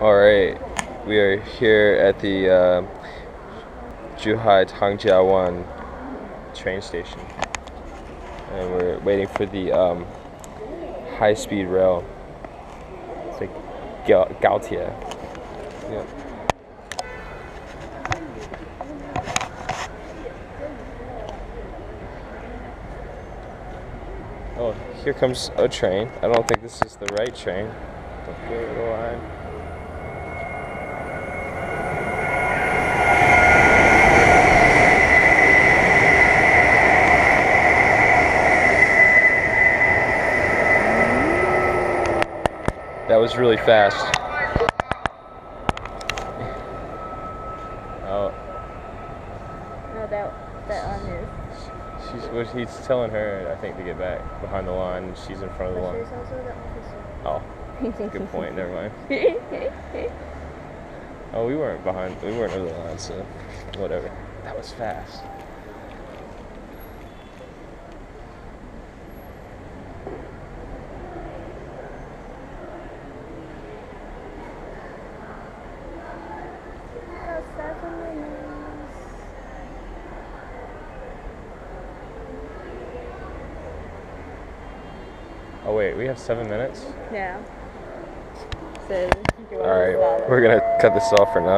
Alright, we are here at the Zhuhai Tangjiawan train station, and we're waiting for the high-speed rail. It's like Gaotie. Yep. Oh, here comes a train. I don't think this is the right train. Don't go to the line. That was really fast. Oh. No, that one is. He's telling her, I think, to get back behind the line, and she's in front of the line. She's also the officer. Oh, good point. Never mind. Oh, we weren't over the line, so whatever. That was fast. Oh wait, we have 7 minutes? Yeah. So, alright, we're gonna cut this off for now.